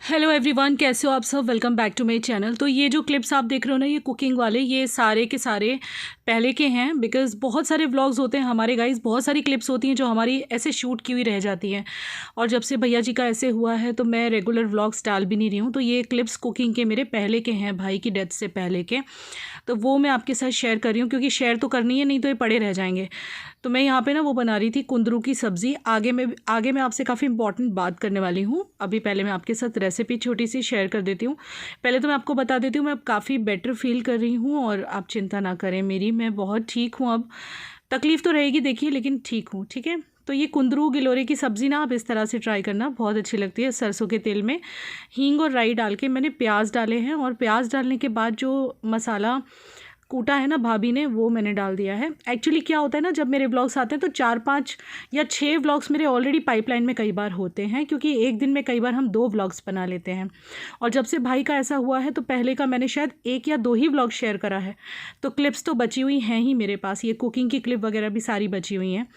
Hello everyone, कैसे हो आप सब। Welcome back to my channel. तो ये जो क्लिप्स आप देख रहे हो ना, ये कुकिंग वाले, ये सारे के सारे पहले के हैं। बिकॉज़ बहुत सारे व्लॉग्स होते हैं हमारे गाइस, बहुत सारी क्लिप्स होती हैं जो हमारी ऐसे शूट की हुई रह जाती हैं। और जब से भैया जी का ऐसे हुआ है तो मैं रेगुलर व्लॉग्स डाल भी नहीं रही हूँ। तो ये क्लिप्स कुकिंग के मेरे पहले के हैं, भाई की डेथ से पहले के। तो वो मैं आपके साथ शेयर कर रही हूँ क्योंकि शेयर तो करनी है, नहीं तो ये पड़े रह जाएंगे। तो मैं यहाँ पे ना वो बना रही थी कुंदरू की सब्ज़ी। आगे मैं आपसे काफ़ी इंपॉर्टेंट बात करने वाली हूँ। अभी पहले मैं आपके साथ रेसिपी छोटी सी शेयर कर देती हूँ। पहले तो मैं आपको बता देती हूँ, मैं अब काफ़ी बेटर फील कर रही हूँ और आप चिंता ना करें मेरी, मैं बहुत ठीक हूँ। अब तकलीफ़ तो रहेगी देखिए, लेकिन ठीक हूँ, ठीक है। तो ये कुंदरू गिलोरे की सब्ज़ी ना आप इस तरह से ट्राई करना, बहुत अच्छी लगती है। सरसों के तेल में हींग और राई डाल के मैंने प्याज डाले हैं, और प्याज डालने के बाद जो मसाला कूटा है ना भाभी ने, वो मैंने डाल दिया है। एक्चुअली क्या होता है ना, जब मेरे व्लॉग्स आते हैं तो 4-5 या 6 व्लॉग्स मेरे ऑलरेडी पाइपलाइन में कई बार होते हैं, क्योंकि एक दिन में कई बार हम 2 व्लॉग्स बना लेते हैं। और जब से भाई का ऐसा हुआ है तो पहले का मैंने शायद 1 या 2 ही व्लॉग शेयर करा है। तो क्लिप्स तो बची हुई हैं ही मेरे पास, ये कुकिंग की क्लिप वगैरह भी सारी बची हुई हैं।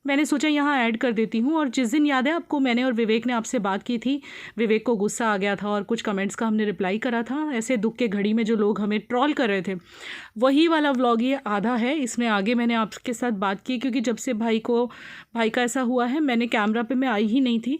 मैंने सोचा यहाँ ऐड कर देती हूँ। और जिस दिन याद है आपको, मैंने और विवेक ने आपसे बात की थी, विवेक को गुस्सा आ गया था और कुछ कमेंट्स का हमने रिप्लाई करा था। ऐसे दुख के घड़ी में जो लोग हमें ट्रोल कर रहे थे, वही वाला व्लॉग ये आधा है। इसमें आगे मैंने आपके साथ बात की, क्योंकि जब से भाई का ऐसा हुआ है, मैंने कैमरा पे मैं आई ही नहीं थी।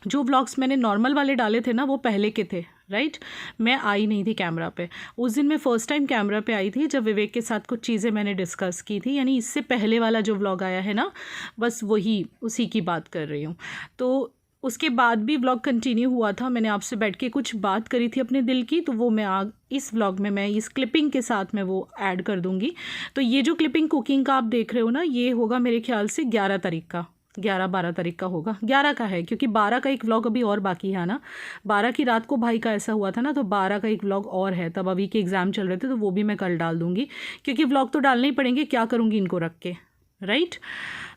जो व्लॉग्स मैंने नॉर्मल वाले डाले थे ना, वो पहले के थे, राइट। मैं आई नहीं थी कैमरा पे। उस दिन मैं फ़र्स्ट टाइम कैमरा पे आई थी जब विवेक के साथ कुछ चीज़ें मैंने डिस्कस की थी। यानी इससे पहले वाला जो व्लॉग आया है ना, बस वही, उसी की बात कर रही हूँ। तो उसके बाद भी व्लॉग कंटिन्यू हुआ था। मैंने आपसे बैठ के कुछ बात करी थी अपने दिल की, तो वो मैं इस व्लॉग में मैं इस क्लिपिंग के साथ मैं वो ऐड कर दूँगी। तो ये जो क्लिपिंग कुकिंग का आप देख रहे हो ना, ये होगा मेरे ख्याल से 11 तारीख का, 11-12 तारीख का होगा। 11 का है क्योंकि 12 का एक व्लॉग अभी और बाकी है ना। 12 की रात को भाई का ऐसा हुआ था ना, तो 12 का एक व्लॉग और है। तब अभी के एग्ज़ाम चल रहे थे, तो वो भी मैं कल डाल दूँगी, क्योंकि व्लॉग तो डालने ही पड़ेंगे, क्या करूँगी इनको रख के, राइट।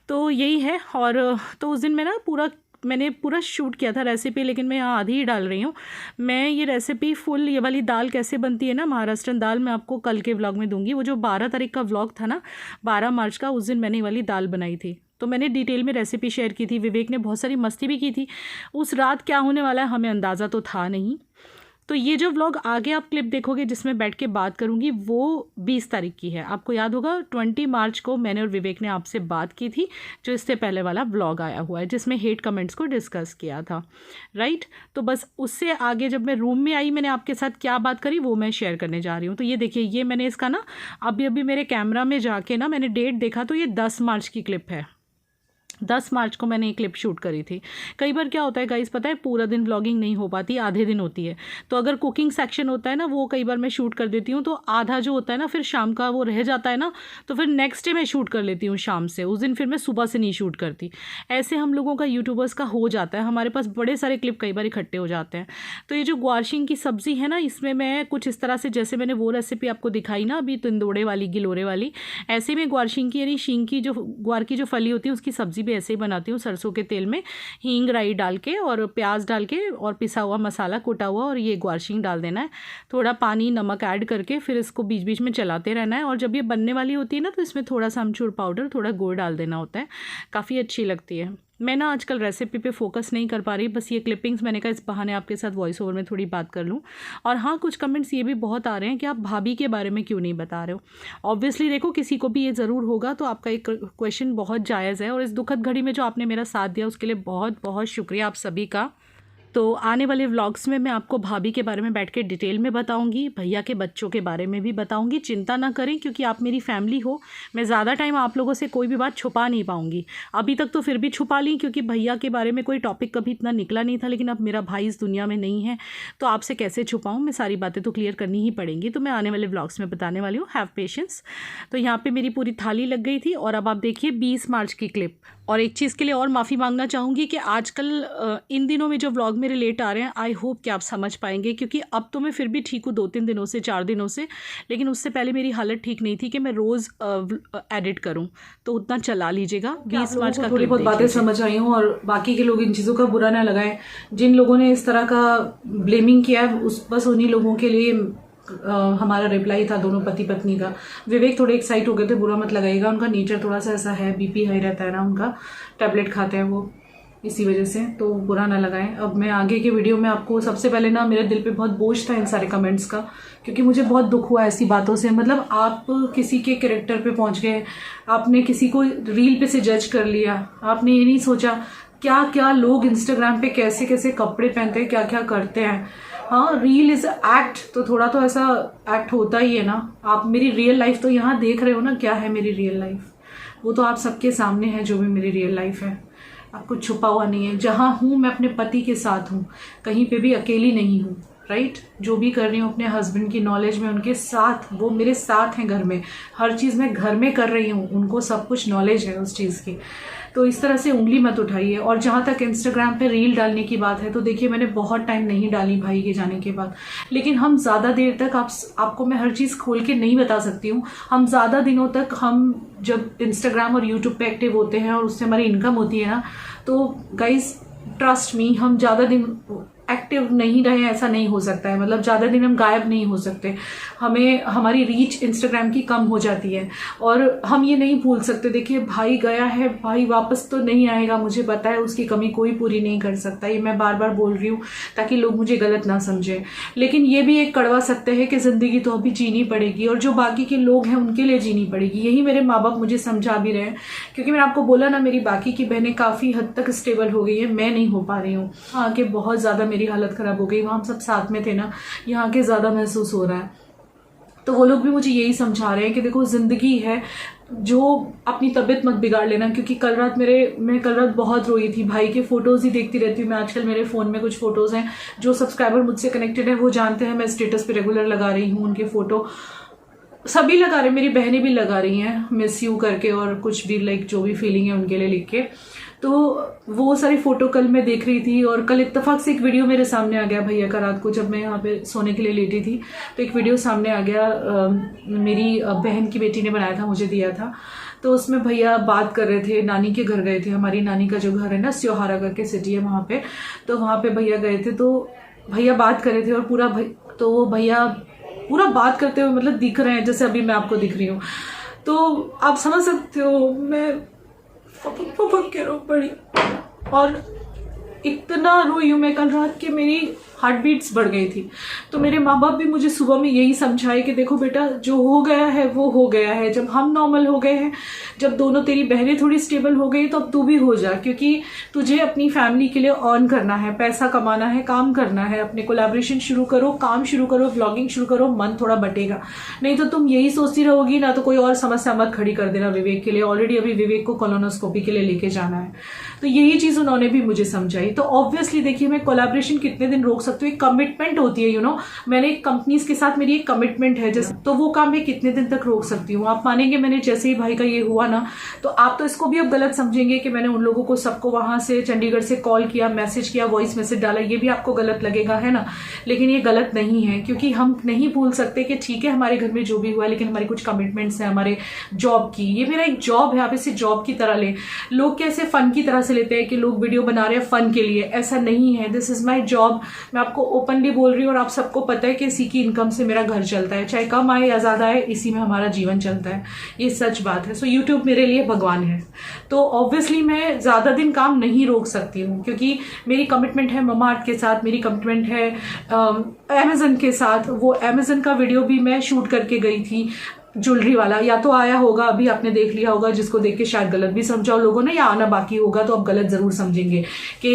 तो यही है। और तो उस दिन मैंने पूरा शूट किया था रेसिपी, लेकिन मैं यहाँ आधी ही डाल रही हूँ। मैं ये रेसिपी फुल, ये वाली दाल कैसे बनती है ना, महाराष्ट्रन दाल, मैं आपको कल के व्लॉग में दूंगी। वो जो 12 तारीख का व्लॉग था ना, 12 मार्च का, उस दिन मैंने ये वाली दाल बनाई थी। तो मैंने डिटेल में रेसिपी शेयर की थी। विवेक ने बहुत सारी मस्ती भी की थी। उस रात क्या होने वाला है हमें अंदाज़ा तो था नहीं। तो ये जो व्लॉग आगे आप क्लिप देखोगे जिसमें बैठ के बात करूँगी, वो 20 तारीख की है। आपको याद होगा 20 मार्च को मैंने और विवेक ने आपसे बात की थी, जो इससे पहले वाला व्लॉग आया हुआ है, जिसमें हेट कमेंट्स को डिस्कस किया था, राइट। तो बस उससे आगे जब मैं रूम में आई, मैंने आपके साथ क्या बात करी वो मैं शेयर करने जा रही हूँ। तो ये देखिए, ये मैंने इसका ना अभी मेरे कैमरा में जाके ना मैंने डेट देखा, तो ये 10 मार्च की क्लिप है। 10 मार्च को मैंने एक क्लिप शूट करी थी। कई बार क्या होता है गाइस, पता है, पूरा दिन व्लॉगिंग नहीं हो पाती, आधे दिन होती है। तो अगर कुकिंग सेक्शन होता है ना, वो कई बार मैं शूट कर देती हूँ, तो आधा जो होता है ना, फिर शाम का वो रह जाता है ना, तो फिर नेक्स्ट डे मैं शूट कर लेती हूँ शाम से। उस दिन फिर मैं सुबह से नहीं शूट करती। ऐसे हम लोगों का, यूट्यूबर्स का हो जाता है, हमारे पास बड़े सारे क्लिप कई बार इकट्ठे हो जाते हैं। तो ये जो ग्वारशिंग की सब्ज़ी है ना, इसमें मैं कुछ इस तरह से, जैसे मैंने वो रेसिपी आपको दिखाई ना अभी, तिंदोड़े वाली, गिलोरे वाली, ऐसे में ग्वारशिंग की, यानी शींग की, जो ग्वार की जो फली होती है, उसकी सब्ज़ी भी ऐसे ही बनाती हूँ। सरसों के तेल में हींग राई डाल के और प्याज डाल के और पिसा हुआ मसाला कुटा हुआ, और ये ग्वारशिंग डाल देना है। थोड़ा पानी नमक ऐड करके फिर इसको बीच बीच में चलाते रहना है। और जब ये बनने वाली होती है ना, तो इसमें थोड़ा सा अमचूर पाउडर, थोड़ा गुड़ डाल देना होता है। काफ़ी अच्छी लगती है। मैं ना आजकल रेसिपी पे फोकस नहीं कर पा रही, बस ये क्लिपिंग्स मैंने कहा इस बहाने आपके साथ वॉइस ओवर में थोड़ी बात कर लूँ। और हाँ, कुछ कमेंट्स ये भी बहुत आ रहे हैं कि आप भाभी के बारे में क्यों नहीं बता रहे हो। ऑब्वियसली देखो, किसी को भी ये ज़रूर होगा, तो आपका एक क्वेश्चन बहुत जायज़ है। और इस दुखद घड़ी में जो आपने मेरा साथ दिया, उसके लिए बहुत बहुत शुक्रिया आप सभी का। तो आने वाले व्लॉग्स में मैं आपको भाभी के बारे में बैठ के डिटेल में बताऊंगी, भैया के बच्चों के बारे में भी बताऊंगी। चिंता ना करें, क्योंकि आप मेरी फैमिली हो। मैं ज़्यादा टाइम आप लोगों से कोई भी बात छुपा नहीं पाऊंगी। अभी तक तो फिर भी छुपा ली, क्योंकि भैया के बारे में कोई टॉपिक कभी इतना निकला नहीं था। लेकिन अब मेरा भाई इस दुनिया में नहीं है, तो आपसे कैसे छुपाऊँ, मैं सारी बातें तो क्लियर करनी ही पड़ेंगी। तो मैं आने वाले व्लॉग्स में बताने वाली हूँ, हैव पेशेंस। तो यहाँ पर मेरी पूरी थाली लग गई थी। और अब आप देखिए 20 मार्च की क्लिप। और एक चीज़ के लिए और माफ़ी मांगना चाहूँगी कि आजकल इन दिनों में जो व्लॉग मेरे लेट आ रहे हैं, आई होप कि आप समझ पाएंगे, क्योंकि अब तो मैं फिर भी ठीक हूँ 2-3 दिनों से, 4 दिनों से। लेकिन उससे पहले मेरी हालत ठीक नहीं थी कि मैं रोज़ एडिट करूँ, तो उतना चला लीजिएगा। 20 मार्च का थोड़ी बहुत बातें समझ आई हूँ, और बाकी के लोग इन चीज़ों का बुरा ना लगाएं। जिन लोगों ने इस तरह का ब्लेमिंग किया है, बस उन्हीं लोगों के लिए हमारा रिप्लाई था, दोनों पति पत्नी का। विवेक थोड़े एक्साइट हो गए थे, बुरा मत लगाइएगा, उनका नेचर थोड़ा सा ऐसा है, बीपी हाई रहता है ना उनका, टैबलेट खाते हैं वो। इसी वजह से, तो बुरा ना लगाएं। अब मैं आगे के वीडियो में आपको, सबसे पहले ना मेरे दिल पे बहुत बोझ था इन सारे कमेंट्स का, क्योंकि मुझे बहुत दुख हुआ ऐसी बातों से। मतलब आप किसी के कैरेक्टर पे पहुंच गए, आपने किसी को रील पे से जज कर लिया, आपने ये नहीं सोचा क्या क्या लोग इंस्टाग्राम पे कैसे कैसे कपड़े पहनते हैं, क्या क्या करते हैं। हाँ, रील इज एक्ट, तो थोड़ा तो ऐसा एक्ट होता ही है ना। आप मेरी रियल लाइफ तो यहाँ देख रहे हो ना, क्या है मेरी रियल लाइफ, वो तो आप सबके सामने है जो भी मेरी रियल लाइफ है। आप कुछ छुपा हुआ नहीं है। जहाँ हूँ मैं अपने पति के साथ हूँ, कहीं पे भी अकेली नहीं हूँ, राइट। जो भी कर रही हूँ अपने हस्बैंड की नॉलेज में, उनके साथ, वो मेरे साथ हैं घर में, हर चीज़ मैं घर में कर रही हूँ, उनको सब कुछ नॉलेज है उस चीज़ की। तो इस तरह से उंगली मत उठाइए। और जहाँ तक इंस्टाग्राम पे रील डालने की बात है, तो देखिए मैंने बहुत टाइम नहीं डाली भाई के जाने के बाद, लेकिन हम ज़्यादा देर तक आपको मैं हर चीज़ खोल के नहीं बता सकती हूँ। हम ज़्यादा दिनों तक, हम जब इंस्टाग्राम और यूट्यूब पे एक्टिव होते हैं और उससे हमारी इनकम होती है ना, तो गाइज ट्रस्ट मी, हम ज़्यादा दिन एक्टिव नहीं रहे ऐसा नहीं हो सकता है। मतलब ज़्यादा दिन हम गायब नहीं हो सकते, हमें हमारी रीच इंस्टाग्राम की कम हो जाती है। और हम ये नहीं भूल सकते, देखिए भाई गया है, भाई वापस तो नहीं आएगा, मुझे पता है, उसकी कमी कोई पूरी नहीं कर सकता। ये मैं बार बार बोल रही हूँ ताकि लोग मुझे गलत ना समझें, लेकिन ये भी एक कड़वा सत्य है कि ज़िंदगी तो अभी जीनी पड़ेगी, और जो बाकी के लोग हैं उनके लिए जीनी पड़ेगी। यही मेरे माँ बाप मुझे समझा भी रहे हैं, क्योंकि मैंने आपको बोला ना, मेरी बाकी की बहनें काफ़ी हद तक स्टेबल हो गई है, मैं नहीं हो पा रही हूँ। हाँ, कि बहुत ज़्यादा मेरी हालत ख़राब हो गई, वहाँ हम सब साथ में थे ना, यहाँ के ज़्यादा महसूस हो रहा है। तो वो लोग भी मुझे यही समझा रहे हैं कि देखो ज़िंदगी है, जो अपनी तबीयत मत बिगाड़ लेना। क्योंकि कल रात मैं कल रात बहुत रोई थी, भाई के फोटोज़ ही देखती रहती हूँ मैं आजकल। मेरे फ़ोन में कुछ फ़ोटोज़ हैं, जो सब्सक्राइबर मुझसे कनेक्टेड है वो जानते हैं, मैं स्टेटस पे रेगुलर लगा रही हूँ उनके फ़ोटो, सभी लगा रहे, मेरी बहनें भी लगा रही हैं मिस यू करके, और कुछ भी लाइक जो भी फीलिंग है उनके लिए लिख के। तो वो सारी फ़ोटो कल मैं देख रही थी, और कल इत्तेफाक से एक वीडियो मेरे सामने आ गया भैया का। रात को जब मैं यहाँ पे सोने के लिए लेटी थी, तो एक वीडियो सामने आ गया, मेरी बहन की बेटी ने बनाया था, मुझे दिया था। तो उसमें भैया बात कर रहे थे, नानी के घर गए थे, हमारी नानी का जो घर है ना, स्योहारा करके सिटी है वहाँ पे, तो वहाँ पे भैया गए थे। तो भैया बात कर रहे थे, और तो भैया पूरा बात करते हुए मतलब दिख रहे हैं जैसे अभी मैं आपको दिख रही हूँ। तो आप समझ सकते हो, मैं फपक के रो पड़ी, और इतना रोई हूँ मैं कल रात के मेरी हार्ट बीट्स बढ़ गई थी। तो मेरे माँ बाप भी मुझे सुबह में यही समझाए कि देखो बेटा, जो हो गया है वो हो गया है। जब हम नॉर्मल हो गए हैं, जब दोनों तेरी बहनें थोड़ी स्टेबल हो गई, तो अब तू भी हो जा, क्योंकि तुझे अपनी फैमिली के लिए अर्न करना है, पैसा कमाना है, काम करना है। अपने कोलैबोरेशन शुरू करो, काम शुरू करो, व्लॉगिंग शुरू करो, मन थोड़ा बटेगा। नहीं तो तुम यही सोचती रहोगी ना, तो कोई और समस्या मत खड़ी कर देना विवेक के लिए। ऑलरेडी अभी विवेक को कोलोनोस्कोपी के लिए लेके जाना है। तो यही चीज़ उन्होंने भी मुझे समझाई। तो ऑब्वियसली देखिए, मैं कोलैबोरेशन कितने दिन रोक सकती हूँ, एक कमिटमेंट होती है, यू नो, मैंने एक कंपनीज के साथ मेरी एक कमिटमेंट है जैसे, तो वो काम मैं कितने दिन तक रोक सकती हूँ। आप मानेंगे, मैंने जैसे ही भाई का ये हुआ ना, तो आप तो इसको भी अब गलत समझेंगे कि मैंने उन लोगों को सबको वहां से चंडीगढ़ से कॉल किया, मैसेज किया, वॉइस मैसेज डाला, ये भी आपको गलत लगेगा, है ना। लेकिन ये गलत नहीं है, क्योंकि हम नहीं भूल सकते कि ठीक है हमारे घर में जो भी हुआ है, लेकिन हमारी कुछ कमिटमेंट्स हैं हमारे जॉब की। ये मेरा एक जॉब है, आप इसे जॉब की तरह लें। लोग कैसे फन की तरह से लेते हैं कि लोग वीडियो बना रहे हैं फन के लिए, ऐसा नहीं है। दिस इज माई जॉब, मैं आपको ओपनली बोल रही हूँ, और आप सबको पता है कि इसी की इनकम से मेरा घर चलता है, चाहे कम आए या ज्यादा आए, इसी में हमारा जीवन चलता है। ये सच बात है। सो यूट्यूब मेरे लिए भगवान है। तो ऑब्वियसली मैं ज्यादा दिन काम नहीं रोक सकती हूँ, क्योंकि मेरी कमिटमेंट है ममाअर्थ के साथ, मेरी कमिटमेंट है अमेजन के साथ। वो अमेजन का वीडियो भी मैं शूट करके गई थी, ज्वेलरी वाला, या तो आया होगा, अभी आपने देख लिया होगा, जिसको देख के शायद गलत भी समझा लोगों ने, या आना बाकी होगा, तो अब गलत जरूर समझेंगे कि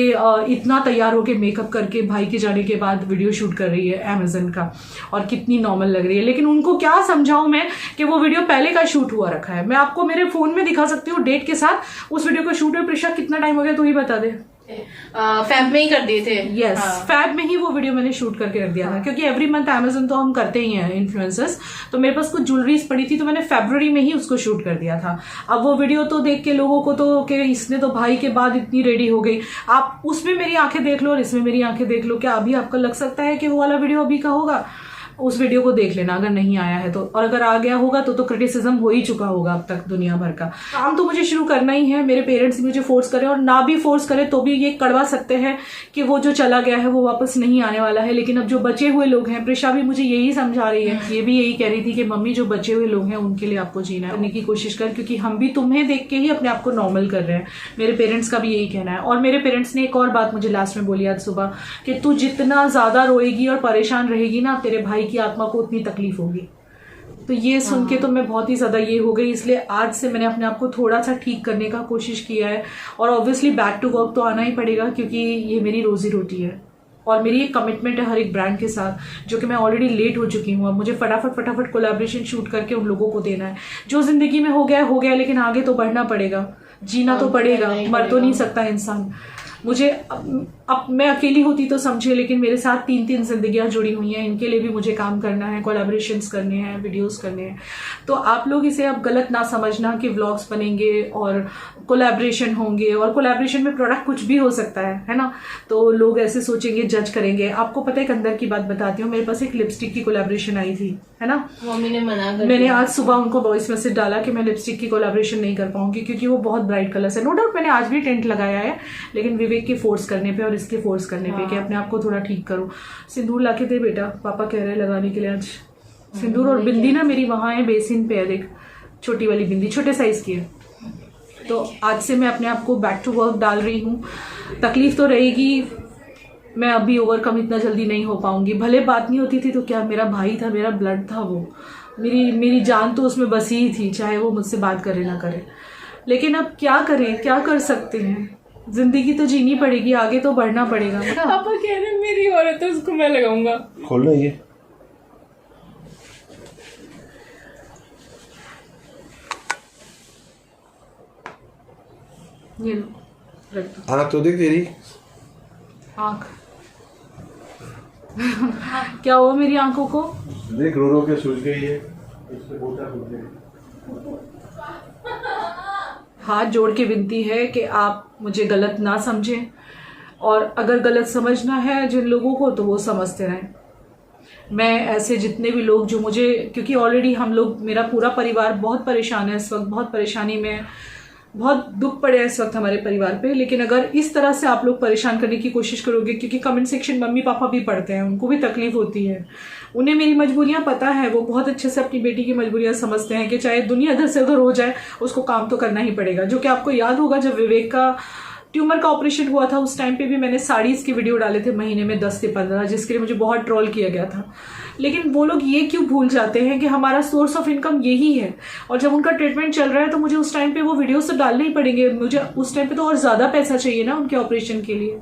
इतना तैयार होके मेकअप करके भाई के जाने के बाद वीडियो शूट कर रही है अमेजन का, और कितनी नॉर्मल लग रही है। लेकिन उनको क्या समझाऊं मैं कि वो वीडियो पहले का शूट हुआ रखा है। मैं आपको मेरे फोन में दिखा सकती हूँ डेट के साथ, उस वीडियो को शूट हुए। प्रिशा, कितना टाइम हो गया, तू ही बता दे। फैब में ही कर दिए थे। यस, फैब में ही वो वीडियो मैंने शूट करके रख दिया था, क्योंकि एवरी मंथ अमेजन तो हम करते ही हैं इन्फ्लुएंसर्स, तो मेरे पास कुछ ज्वेलरीज पड़ी थी, तो मैंने फरवरी में ही उसको शूट कर दिया था। अब वो वीडियो तो देख के लोगों को तो कि इसने तो भाई के बाद इतनी रेडी हो गई, आप उसमें मेरी आंखें देख लो और इसमें मेरी आंखें देख लो, क्या अभी आपको लग सकता है कि वो वाला वीडियो अभी का होगा? उस वीडियो को देख लेना अगर नहीं आया है तो, और अगर आ गया होगा तो क्रिटिसिज्म हो ही चुका होगा अब तक दुनिया भर का। काम तो मुझे शुरू करना ही है, मेरे पेरेंट्स मुझे फोर्स करें और ना भी फोर्स करें तो भी ये कड़वा सकते हैं कि वो जो चला गया है वो वापस नहीं आने वाला है। लेकिन अब जो बचे हुए लोग हैं, प्रिशा भी मुझे यही समझा रही है, ये भी यही कह रही थी कि मम्मी जो बचे हुए लोग हैं उनके लिए आपको जीना करने की कोशिश कर, क्योंकि हम भी तुम्हें देख के ही अपने आप को नॉर्मल कर रहे हैं। मेरे पेरेंट्स का भी यही कहना है। और मेरे पेरेंट्स ने एक और बात मुझे लास्ट में बोली आज सुबह कि तू जितना ज्यादा रोएगी और परेशान रहेगी ना, तेरे भाई की आत्मा को उतनी तकलीफ होगी। तो ये सुन के तो मैं बहुत ही ज्यादा ये हो गई, इसलिए आज से मैंने अपने आप को थोड़ा सा ठीक करने का कोशिश किया है। और ऑब्वियसली बैक टू वर्क तो आना ही पड़ेगा, क्योंकि ये मेरी रोजी रोटी है और मेरी एक कमिटमेंट है हर एक ब्रांड के साथ, जो कि मैं ऑलरेडी लेट हो चुकी हूँ। अब मुझे फटाफट कोलैबोरेशन शूट करके उन लोगों को देना है। जो जिंदगी में हो गया, लेकिन आगे तो बढ़ना पड़ेगा, जीना तो पड़ेगा, मर तो नहीं सकता इंसान। मुझे अब मैं अकेली होती तो समझे, लेकिन मेरे साथ 3 जिंदगियां जुड़ी हुई हैं, इनके लिए भी मुझे काम करना है, कोलैबोरेशंस करने हैं, वीडियोस करने हैं। तो आप लोग इसे अब गलत ना समझना कि व्लॉग्स बनेंगे और कोलैबोरेशन होंगे, और कोलैबोरेशन में प्रोडक्ट कुछ भी हो सकता है ना। तो लोग ऐसे सोचेंगे, जज करेंगे। आपको पता है, एक अंदर की बात बताती हूँ, मेरे पास एक लिपस्टिक की कोलैबोरेशन आई थी, है ना। मम्मी ने मना कर मैंने आज सुबह उनको वॉइस मैसेज डाला कि मैं लिपस्टिक की कोलैबोरेशन नहीं कर पाऊंगी, क्योंकि वो बहुत ब्राइट कलर्स है। नो डाउट मैंने आज भी टेंट लगाया है, लेकिन विवेक के फोर्स करने पे और इसके फोर्स करने पे कि अपने आप को थोड़ा ठीक करो। सिंदूर लाके दे बेटा, पापा कह रहे हैं लगाने के लिए आज सिंदूर। और बिंदी ना मेरी वहां है, बेसिन पे है, देख छोटी वाली बिंदी, छोटे साइज की है। तो आज से मैं अपने आप को बैक टू वर्क डाल रही हूँ। तकलीफ तो रहेगी, मैं अभी ओवरकम इतना जल्दी नहीं हो पाऊंगी। भले बात नहीं होती थी तो क्या, मेरा भाई था, मेरा ब्लड था, वो मेरी जान तो उसमें बसी ही थी, चाहे वो मुझसे बात करे ना करे। लेकिन अब क्या करें, क्या कर सकते हैं, जिंदगी तो जीनी पड़ेगी, आगे तो बढ़ना पड़ेगा। पापा कह रहे हैं मेरी औरत है, उसको मैं लगाऊंगा। खोलो ये लो, रख दो। आँख तो देख तेरी आँख क्या हुआ मेरी आंखों को? देख, रो रो के सूज गई है, इससे बोटा सूज गई। हाथ जोड़ के विनती है कि आप मुझे गलत ना समझें, और अगर गलत समझना है जिन लोगों को तो वो समझते रहें। मैं ऐसे जितने भी लोग जो मुझे, क्योंकि ऑलरेडी हम लोग, मेरा पूरा परिवार बहुत परेशान है इस वक्त, बहुत परेशानी में, बहुत दुख पड़े हैं इस वक्त हमारे परिवार पे। लेकिन अगर इस तरह से आप लोग परेशान करने की कोशिश करोगे, क्योंकि कमेंट सेक्शन मम्मी पापा भी पढ़ते हैं, उनको भी तकलीफ होती है, उन्हें मेरी मजबूरियां पता है, वो बहुत अच्छे से अपनी बेटी की मजबूरियां समझते हैं कि चाहे दुनिया इधर से उधर हो जाए, उसको काम तो करना ही पड़ेगा। जो कि आपको याद होगा, जब विवेक का ट्यूमर का ऑपरेशन हुआ था, उस टाइम पे भी मैंने साड़ीज के वीडियो डाले थे महीने में 10 से 15, जिसके लिए मुझे बहुत ट्रोल किया गया था। लेकिन वो लोग ये क्यों भूल जाते हैं कि हमारा सोर्स ऑफ इनकम यही है, और जब उनका ट्रीटमेंट चल रहा है तो मुझे उस टाइम पे वो वीडियोस तो डालने ही पड़ेंगे। मुझे उस टाइम पे तो और ज्यादा पैसा चाहिए ना उनके ऑपरेशन के लिए।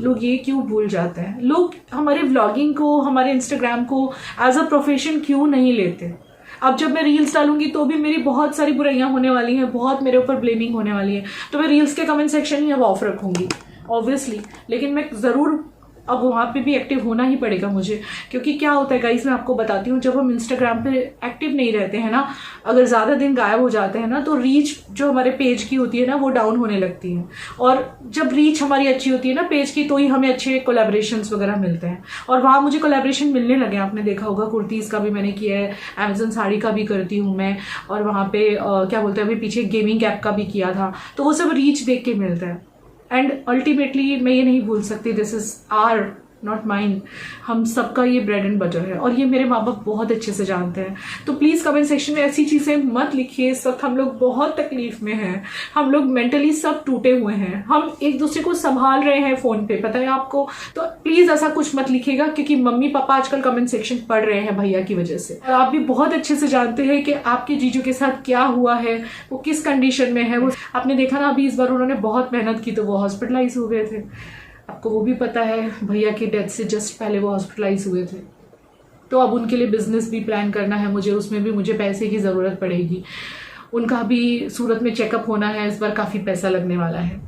लोग ये क्यों भूल जाते हैं? लोग हमारे व्लॉगिंग को, हमारे इंस्टाग्राम को एज अ प्रोफेशन क्यों नहीं लेते? अब जब मैं रील्स डालूंगी तो भी मेरी बहुत सारी बुराइयां होने वाली हैं, बहुत मेरे ऊपर ब्लेमिंग होने वाली है, तो मैं रील्स के कमेंट सेक्शन ही अब ऑफ रखूंगी ऑब्वियसली। लेकिन मैं जरूर अब वहाँ पे भी एक्टिव होना ही पड़ेगा मुझे, क्योंकि क्या होता है गाइस, मैं आपको बताती हूँ, जब हम इंस्टाग्राम पे एक्टिव नहीं रहते हैं ना, अगर ज़्यादा दिन गायब हो जाते हैं ना, तो रीच जो हमारे पेज की होती है ना, वो डाउन होने लगती है। और जब रीच हमारी अच्छी होती है ना पेज की, तो ही हमें अच्छे कोलैबोरेशंस वगैरह मिलते हैं। और वहाँ मुझे कोलैबोरेशन मिलने लगे, आपने देखा होगा, कुर्तीज़ का भी मैंने किया है, अमेजन साड़ी का भी करती हूँ मैं, और वहाँ पे क्या बोलते हैं, अभी पीछे गेमिंग ऐप का भी किया था। तो वो सब रीच देख के मिलता है। एंड अल्टीमेटली मैं ये नहीं भूल सकती, this is our not mind, हम सबका ये ब्रेड एंड बटर है, और ये मेरे माँ बाप बहुत अच्छे से जानते हैं। तो प्लीज़ कमेंट सेक्शन में ऐसी चीज़ें मत लिखिए। इस वक्त हम लोग बहुत तकलीफ में हैं, हम लोग मेंटली सब टूटे हुए हैं, हम एक दूसरे को संभाल रहे हैं फ़ोन पे, पता है आपको। तो प्लीज़ ऐसा कुछ मत लिखिएगा, क्योंकि मम्मी पापा आजकल कमेंट सेक्शन पढ़ रहे हैं भैया की वजह से, और आप भी बहुत अच्छे से जानते हैं कि आपके जीजू के साथ क्या हुआ है, वो किस कंडीशन में है। वो आपने देखा ना, अभी इस बार उन्होंने बहुत मेहनत की तो वो हॉस्पिटलाइज हो गए थे, आपको वो भी पता है, भैया की डेथ से जस्ट पहले वो हॉस्पिटलाइज हुए थे। तो अब उनके लिए बिजनेस भी प्लान करना है मुझे, उसमें भी मुझे पैसे की ज़रूरत पड़ेगी। उनका भी सूरत में चेकअप होना है, इस बार काफ़ी पैसा लगने वाला है।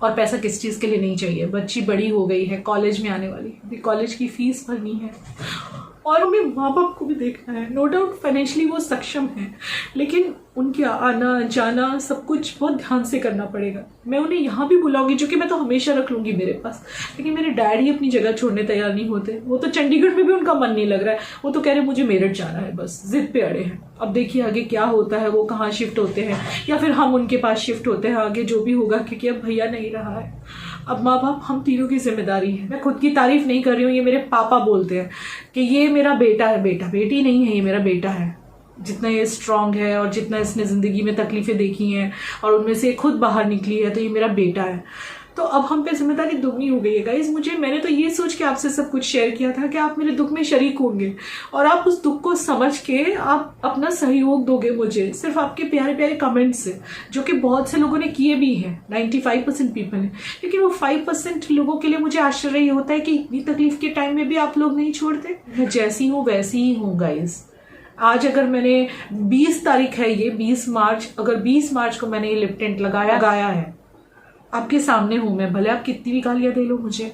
और पैसा किस चीज़ के लिए नहीं चाहिए, बच्ची बड़ी हो गई है, कॉलेज में आने वाली, अभी कॉलेज की फीस भरनी है। और हमें माँ बाप को भी देखना है। नो डाउट फाइनेंशियली वो सक्षम हैं, लेकिन उनके आना जाना सब कुछ बहुत ध्यान से करना पड़ेगा। मैं उन्हें यहाँ भी बुलाऊंगी, जो कि मैं तो हमेशा रख लूँगी मेरे पास, लेकिन मेरे डैडी अपनी जगह छोड़ने तैयार नहीं होते। वो तो चंडीगढ़ में भी उनका मन नहीं लग रहा है, वो तो कह रहे मुझे मेरठ जाना है, बस जिद पे अड़े हैं। अब देखिए आगे क्या होता है, वो कहाँ शिफ्ट होते हैं या फिर हम उनके पास शिफ्ट होते हैं, आगे जो भी होगा, क्योंकि अब भैया नहीं रहा है। अब माँ बाप हम तीनों की जिम्मेदारी है। मैं खुद की तारीफ नहीं कर रही हूँ, ये मेरे पापा बोलते हैं कि ये मेरा बेटा है, बेटा बेटी नहीं है, ये मेरा बेटा है। जितना ये स्ट्रांग है और जितना इसने ज़िंदगी में तकलीफ़ें देखी हैं और उनमें से खुद बाहर निकली है, तो ये मेरा बेटा है। तो अब हम पे जिम्मेदारी दुगनी हो गई है गाइस। मैंने तो ये सोच के आपसे सब कुछ शेयर किया था कि आप मेरे दुख में शरीक होंगे और आप उस दुख को समझ के आप अपना सहयोग दोगे मुझे, सिर्फ आपके प्यारे प्यारे कमेंट से, जो कि बहुत से लोगों ने किए भी हैं। 95% पीपल हैं, लेकिन वो 5% लोगों के लिए मुझे आश्चर्य ये होता है कि इतनी तकलीफ के टाइम में भी आप लोग नहीं छोड़ते। मैं जैसी हूँ वैसी ही हूँ गाइस। आज अगर मैंने 20 तारीख है, ये 20 मार्च, अगर 20 मार्च को मैंने ये लिप टिंट लगाया है, आपके सामने हूँ मैं, भले आप कितनी भी गालियाँ दे लो मुझे।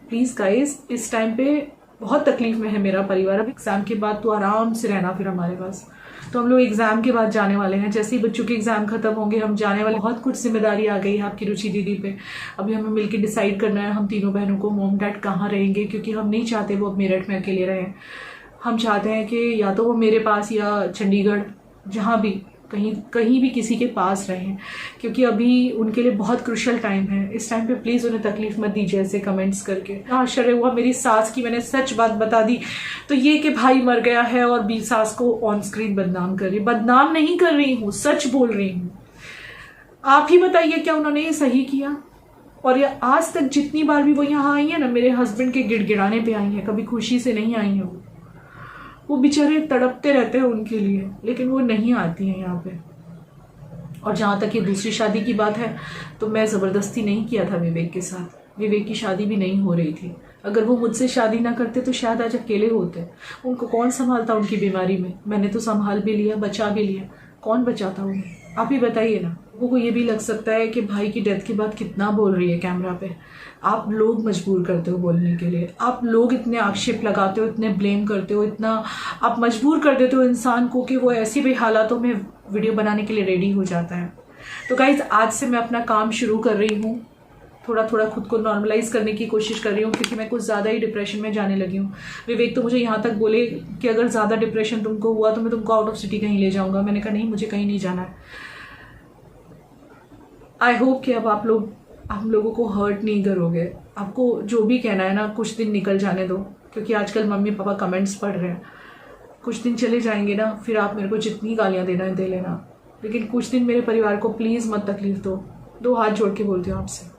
प्लीज़ गाइस, इस टाइम पे बहुत तकलीफ में है मेरा परिवार। अब एग्ज़ाम के बाद तो आराम से रहना फिर हमारे पास। तो हम लोग एग्ज़ाम के बाद जाने वाले हैं, जैसे ही बच्चों के एग्ज़ाम खत्म होंगे हम जाने वाले। बहुत कुछ जिम्मेदारी आ गई है आपकी रुचि दीदी पे। अभी हमें मिलकर डिसाइड करना है हम तीनों बहनों को मॉम डैड कहाँ रहेंगे, क्योंकि हम नहीं चाहते वो अब मेरठ में अकेले रहें। हम चाहते हैं कि या तो वो मेरे पास या चंडीगढ़, जहाँ भी कहीं भी किसी के पास रहें, क्योंकि अभी उनके लिए बहुत क्रुशियल टाइम है। इस टाइम पे प्लीज़ उन्हें तकलीफ मत दीजिए ऐसे कमेंट्स करके। आश्चर्य हुआ मेरी सास की मैंने सच बात बता दी तो ये कि भाई मर गया है और भी सास को ऑन स्क्रीन बदनाम कर रही। बदनाम नहीं कर रही हूँ, सच बोल रही हूँ। आप ही बताइए क्या उन्होंने ये सही किया? और ये आज तक जितनी बार भी वो यहाँ आई है ना, मेरे हस्बैंड के गिड़गिड़ाने पे आई है, कभी खुशी से नहीं आई है। वो बेचारे तड़पते रहते हैं उनके लिए, लेकिन वो नहीं आती हैं यहाँ पे। और जहाँ तक ये दूसरी शादी की बात है, तो मैं ज़बरदस्ती नहीं किया था विवेक के साथ। विवेक की शादी भी नहीं हो रही थी। अगर वो मुझसे शादी ना करते तो शायद आज अकेले होते। उनको कौन संभालता उनकी बीमारी में? मैंने तो संभाल भी लिया, बचा भी लिया। कौन बचाता उन्हें? आप ही बताइए ना। लोगों को ये भी लग सकता है कि भाई की डेथ के बाद कितना बोल रही है कैमरा पे। आप लोग मजबूर करते हो बोलने के लिए, आप लोग इतने आक्षेप लगाते हो, इतने ब्लेम करते हो, इतना आप मजबूर कर देते हो इंसान को कि वो ऐसी भी हालातों में वीडियो बनाने के लिए रेडी हो जाता है। तो गाइज, आज से मैं अपना काम शुरू कर रही हूँ। थोड़ा थोड़ा खुद को नॉर्मलाइज करने की कोशिश कर रही हूँ, क्योंकि मैं कुछ ज़्यादा ही डिप्रेशन में जाने लगी हूँ। विवेक तो मुझे यहाँ तक बोले कि अगर ज़्यादा डिप्रेशन तुमको हुआ तो मैं तुमको आउट ऑफ सिटी कहीं ले जाऊँगा। मैंने कहा नहीं, मुझे कहीं नहीं जाना है। आई होप कि अब आप लोग हम लोगों को हर्ट नहीं करोगे। आपको जो भी कहना है ना, कुछ दिन निकल जाने दो, क्योंकि आजकल मम्मी पापा कमेंट्स पढ़ रहे हैं। कुछ दिन चले जाएंगे ना, फिर आप मेरे को जितनी गालियाँ देना है दे लेना, लेकिन कुछ दिन मेरे परिवार को प्लीज़ मत तकलीफ दो। 2 हाथ जोड़ के बोलती हूँ आपसे।